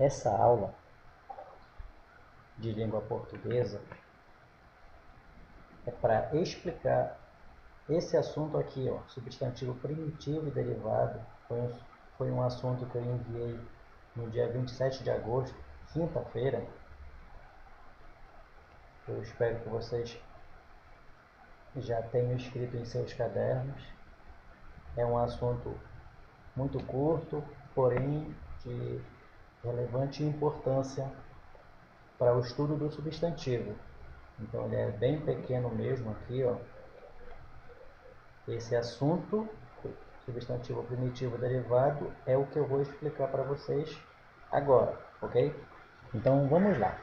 Essa aula de língua portuguesa é para explicar esse assunto aqui, ó, substantivo primitivo e derivado. Foi um assunto que eu enviei no dia 27 de agosto, quinta-feira. Eu espero que vocês já tenham escrito em seus cadernos. É um assunto muito curto, porém de relevante importância para o estudo do substantivo. Então ele é bem pequeno mesmo aqui, ó. Esse assunto, substantivo primitivo derivado, é o que eu vou explicar para vocês agora, ok? Então vamos lá.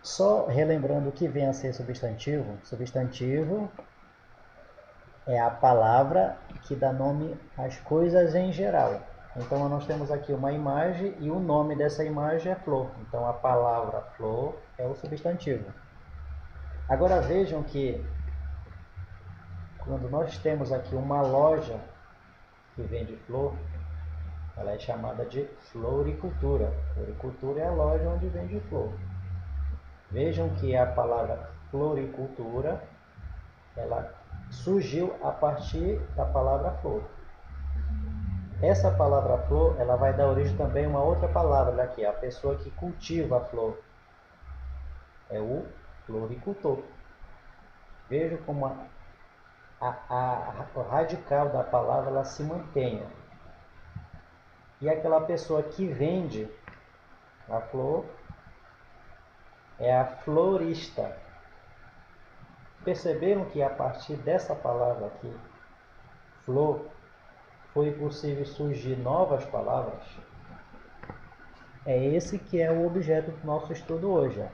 Só relembrando o que vem a ser substantivo. Substantivo é a palavra que dá nome às coisas em geral. Então nós temos aqui uma imagem e o nome dessa imagem é flor. Então a palavra flor é o substantivo. Agora vejam que quando nós temos aqui uma loja que vende flor, ela é chamada de floricultura. Floricultura é a loja onde vende flor. Vejam que a palavra floricultura, ela surgiu a partir da palavra flor. Essa palavra flor, ela vai dar origem também a uma outra palavra daqui, a pessoa que cultiva a flor. É o floricultor. Veja como a radical da palavra ela se mantém. E aquela pessoa que vende a flor é a florista. Perceberam que a partir dessa palavra aqui, flor, foi possível surgir novas palavras? É esse que é o objeto do nosso estudo hoje.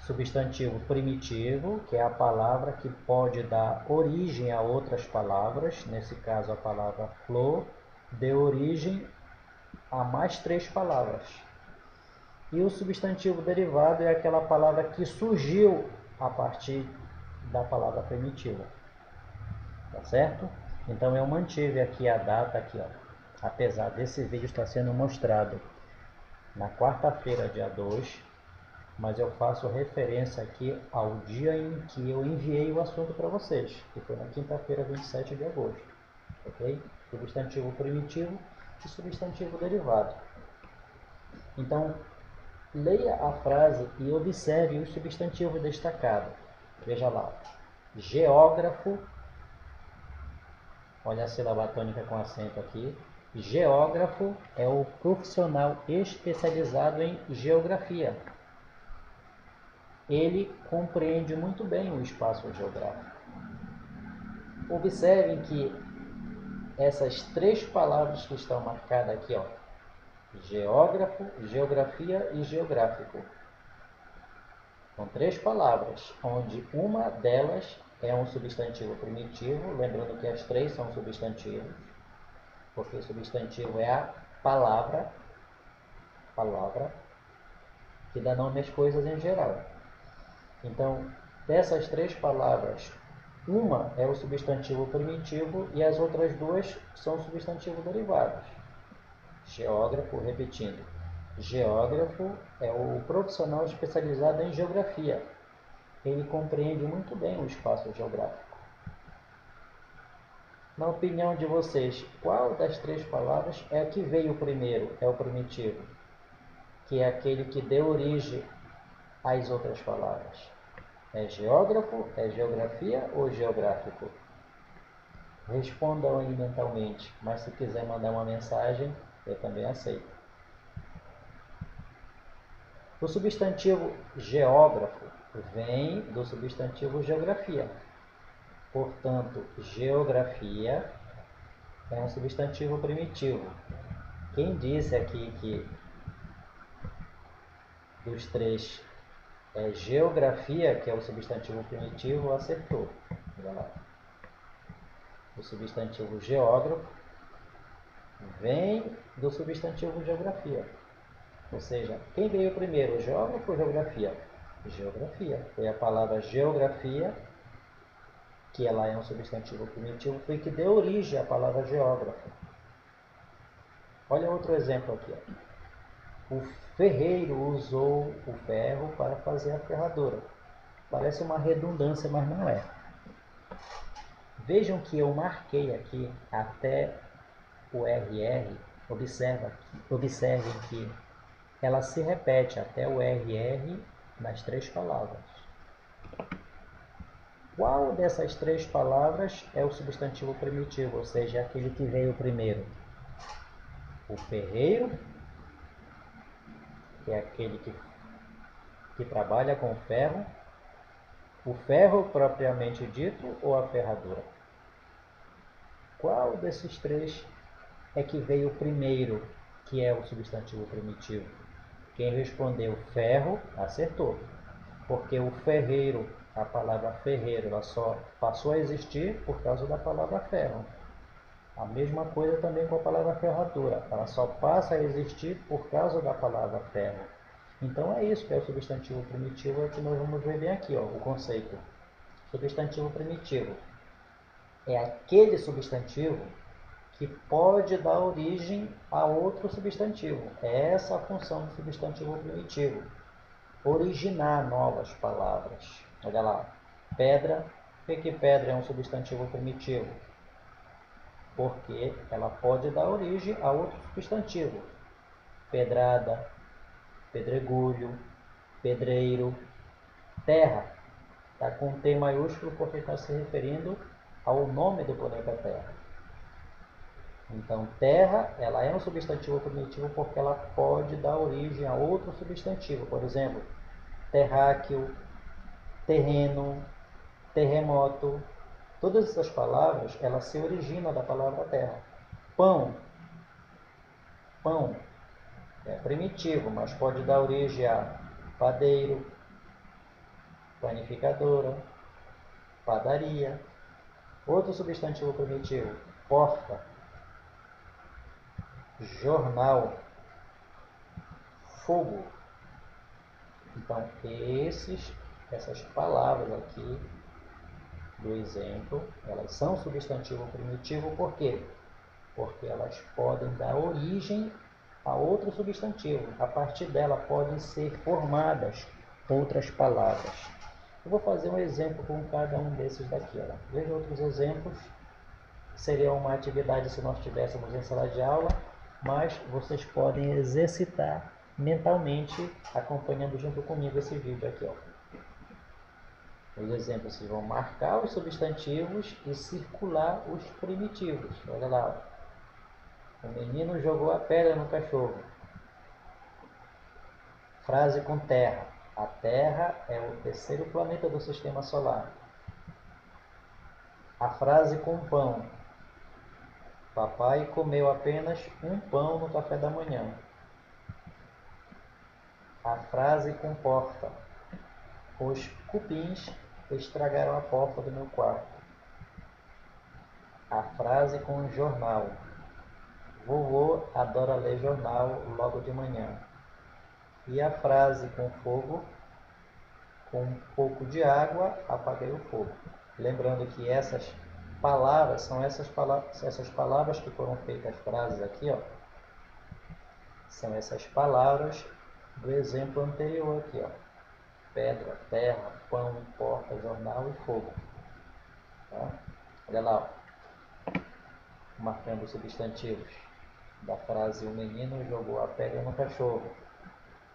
Substantivo primitivo, que é a palavra que pode dar origem a outras palavras. Nesse caso, a palavra flor deu origem a mais 3 palavras. E o substantivo derivado é aquela palavra que surgiu a partir da palavra primitiva. Tá certo? Então eu mantive aqui a data aqui, ó. Apesar desse vídeo estar sendo mostrado na quarta-feira, dia 2, mas eu faço referência aqui ao dia em que eu enviei o assunto para vocês, que foi na quinta-feira, 27 de agosto. Ok? Substantivo primitivo e substantivo derivado. Então, leia a frase e observe o substantivo destacado. Veja lá. Geógrafo. Olha a sílaba tônica com acento aqui. Geógrafo é o profissional especializado em geografia. Ele compreende muito bem o espaço geográfico. Observem que essas 3 palavras que estão marcadas aqui, ó, geógrafo, geografia e geográfico. São 3 palavras, onde uma delas é um substantivo primitivo, lembrando que as 3 são substantivos, porque o substantivo é a palavra que dá nome às coisas em geral. Então, dessas 3 palavras, uma é o substantivo primitivo e as outras 2 são substantivos derivados. Geógrafo, repetindo, geógrafo é o profissional especializado em geografia. Ele compreende muito bem o espaço geográfico. Na opinião de vocês, qual das 3 palavras é a que veio primeiro? É o primitivo, que é aquele que deu origem às outras palavras. É geógrafo, é geografia ou geográfico? Respondam aí mentalmente, mas se quiser mandar uma mensagem, eu também aceito. O substantivo geógrafo vem do substantivo geografia. Portanto, geografia é um substantivo primitivo. Quem disse aqui que dos 3 é geografia, que é o substantivo primitivo, acertou. Olha lá. O substantivo geógrafo vem do substantivo geografia. Ou seja, quem veio primeiro, geógrafo ou geografia? Geografia. Foi a palavra geografia, que ela é um substantivo primitivo, foi que deu origem à palavra geógrafo. Olha outro exemplo aqui. Ó. O ferreiro usou o ferro para fazer a ferradura. Parece uma redundância, mas não é. Vejam que eu marquei aqui até o RR. Observem que ela se repete até o RR nas três palavras. Qual dessas três palavras é o substantivo primitivo, ou seja, aquele que veio primeiro? O ferreiro, que é aquele que trabalha com ferro, o ferro propriamente dito ou a ferradura? Qual desses três é que veio primeiro, que é o substantivo primitivo? Quem respondeu ferro, acertou. Porque o ferreiro, a palavra ferreiro, ela só passou a existir por causa da palavra ferro. A mesma coisa também com a palavra ferradura. Ela só passa a existir por causa da palavra ferro. Então é isso que é o substantivo primitivo, é que nós vamos ver bem aqui, ó, o conceito. Substantivo primitivo é aquele substantivo que pode dar origem a outro substantivo. É essa a função do substantivo primitivo. Originar novas palavras. Olha lá, pedra. Por que pedra é um substantivo primitivo? Porque ela pode dar origem a outro substantivo. Pedrada, pedregulho, pedreiro, terra. Está com T maiúsculo porque está se referindo ao nome do planeta Terra. Então, terra, ela é um substantivo primitivo porque ela pode dar origem a outro substantivo. Por exemplo, terráqueo, terreno, terremoto. Todas essas palavras, elas se originam da palavra terra. Pão. Pão é primitivo, mas pode dar origem a padeiro, panificadora, padaria. Outro substantivo primitivo, porta, jornal, fogo. Então, essas palavras aqui do exemplo, elas são substantivo primitivo, por quê? Porque elas podem dar origem a outro substantivo. A partir dela podem ser formadas outras palavras. Eu vou fazer um exemplo com cada um desses daqui. Ó. Veja outros exemplos. Seria uma atividade se nós estivéssemos em sala de aula, mas vocês podem exercitar mentalmente acompanhando junto comigo esse vídeo aqui. Ó. Os exemplos vão marcar os substantivos e circular os primitivos. Olha lá. Ó. O menino jogou a pedra no cachorro. Frase com terra. A Terra é o terceiro planeta do Sistema Solar. A frase com pão. Papai comeu apenas um pão no café da manhã. A frase com porta. Os cupins estragaram a porta do meu quarto. A frase com jornal. Vovô adora ler jornal logo de manhã. E a frase com fogo. Com um pouco de água, apaguei o fogo. Lembrando que essas palavras são essas palavras que foram feitas frases aqui, ó. São essas palavras do exemplo anterior aqui, ó. Pedra, terra, pão, porta, jornal e fogo. Tá? Olha lá, ó. Marcando os substantivos da frase: o menino jogou a pedra no cachorro.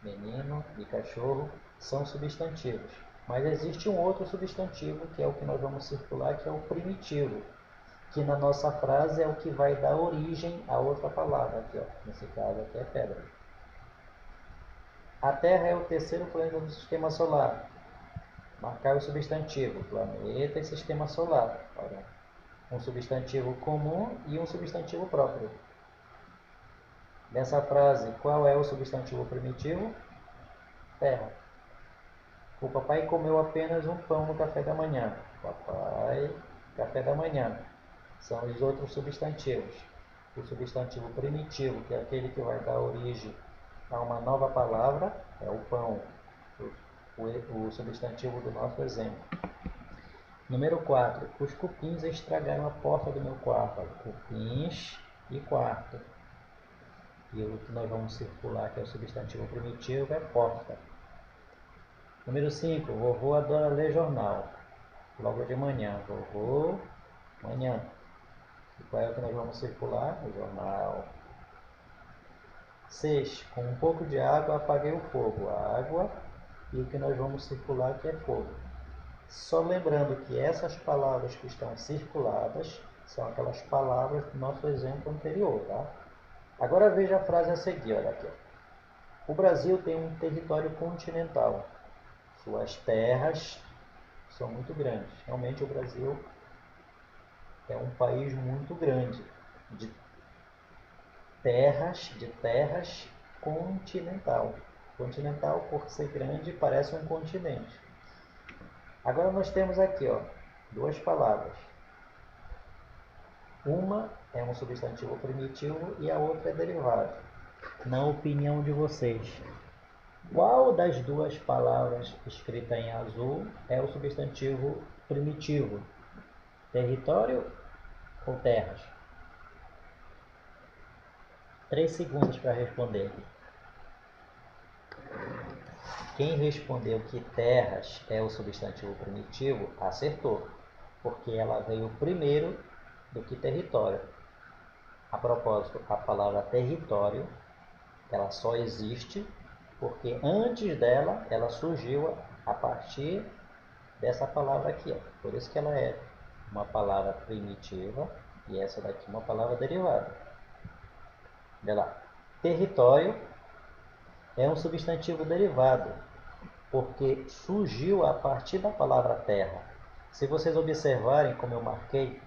Menino e cachorro são substantivos. Mas existe um outro substantivo, que é o que nós vamos circular, que é o primitivo, que na nossa frase é o que vai dar origem a outra palavra. Aqui, ó. Nesse caso aqui é pedra. A Terra é o terceiro planeta do Sistema Solar. Marcar o substantivo, planeta e Sistema Solar. Olha, um substantivo comum e um substantivo próprio. Nessa frase, qual é o substantivo primitivo? Terra. O papai comeu apenas um pão no café da manhã. Papai, café da manhã. São os outros substantivos. O substantivo primitivo, que é aquele que vai dar origem a uma nova palavra, é o pão. O substantivo do nosso exemplo. Número 4. Os cupins estragaram a porta do meu quarto. Cupins e quarto. E o que nós vamos circular, que é o substantivo primitivo, é porta. Número 5. Vovô adora ler jornal. Logo de manhã. Vovô, manhã. E qual é o que nós vamos circular? O jornal. 6. Com um pouco de água apaguei o fogo. A água e o que nós vamos circular que é fogo. Só lembrando que essas palavras que estão circuladas são aquelas palavras do nosso exemplo anterior, tá? Agora veja a frase a seguir, olha aqui. O Brasil tem um território continental. Suas terras são muito grandes. Realmente o Brasil é um país muito grande, de terras continental. Continental, por ser grande, parece um continente. Agora nós temos aqui, ó, duas palavras. Uma é um substantivo primitivo e a outra é derivado. Na opinião de vocês, qual das duas palavras escritas em azul é o substantivo primitivo? Território ou terras? 3 segundos para responder. Quem respondeu que terras é o substantivo primitivo, acertou, porque ela veio primeiro do que território. A propósito, a palavra território, ela só existe porque antes dela, ela surgiu a partir dessa palavra aqui, ó. Por isso que ela é uma palavra primitiva e essa daqui uma palavra derivada. Olha lá. Território é um substantivo derivado, porque surgiu a partir da palavra terra. Se vocês observarem, como eu marquei,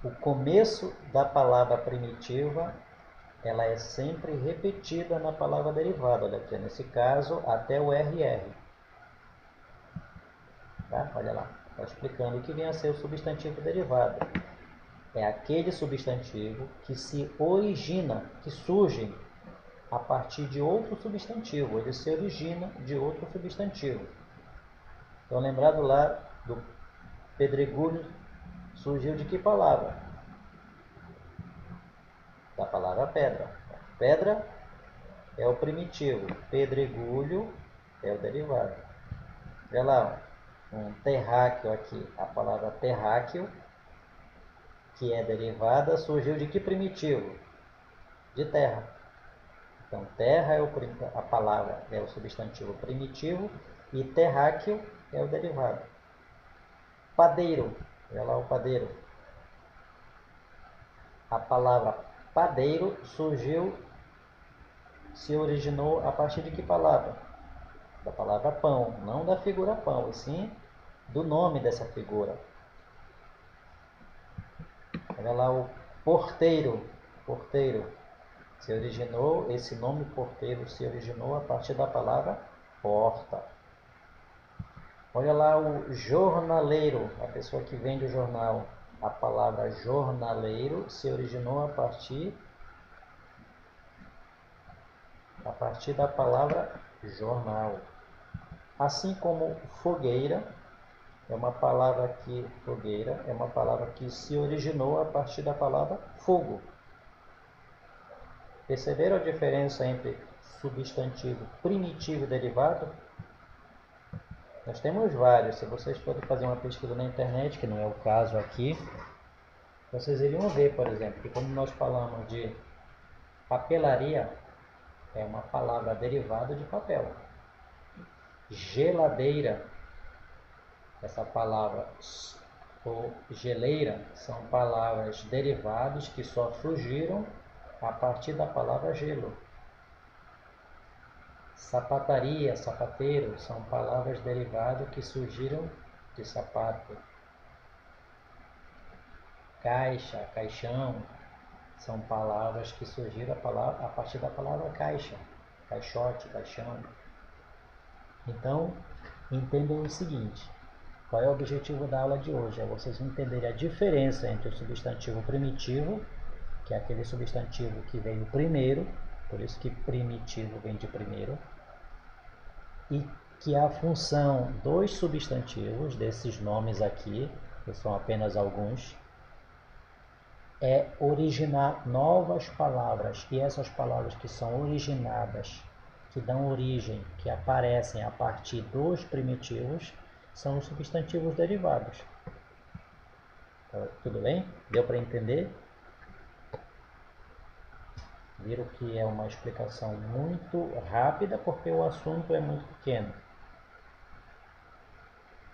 o começo da palavra primitiva, ela é sempre repetida na palavra derivada. Olha aqui, nesse caso, até o RR. Tá? Olha lá, está explicando o que vem a ser o substantivo derivado. É aquele substantivo que se origina, que surge a partir de outro substantivo. Ele se origina de outro substantivo. Então, lembrado lá do pedregulho, surgiu de que palavra? Da palavra pedra. Pedra é o primitivo, pedregulho é o derivado. Olha lá, um terráqueo aqui. A palavra terráqueo, que é derivada, surgiu de que primitivo? De terra. Então, terra é a palavra, é o substantivo primitivo e terráqueo é o derivado. Padeiro, olha lá o padeiro. A palavra padeiro surgiu, se originou a partir de que palavra? Da palavra pão, não da figura pão, e sim do nome dessa figura. Olha lá o porteiro, porteiro. Se originou, esse nome porteiro se originou a partir da palavra porta. Olha lá o jornaleiro, a pessoa que vende o jornal. A palavra jornaleiro se originou a partir da palavra jornal. Assim como fogueira é uma palavra que se originou a partir da palavra fogo. Perceberam a diferença entre substantivo primitivo e derivado? Nós temos vários. Se vocês forem fazer uma pesquisa na internet, que não é o caso aqui, vocês iriam ver, por exemplo, que quando nós falamos de papelaria, é uma palavra derivada de papel. Geladeira, essa palavra, ou geleira, são palavras derivadas que só surgiram a partir da palavra gelo. Sapataria, sapateiro, são palavras derivadas que surgiram de sapato. Caixa, caixão, são palavras que surgiram a partir da palavra caixa. Caixote, caixão. Então, entendam o seguinte. Qual é o objetivo da aula de hoje? É vocês entenderem a diferença entre o substantivo primitivo, que é aquele substantivo que veio primeiro, por isso que primitivo vem de primeiro, e que a função dos substantivos, desses nomes aqui, que são apenas alguns, é originar novas palavras. E essas palavras que são originadas, que dão origem, que aparecem a partir dos primitivos, são os substantivos derivados. Tudo bem? Deu para entender? Viram que é uma explicação muito rápida porque o assunto é muito pequeno.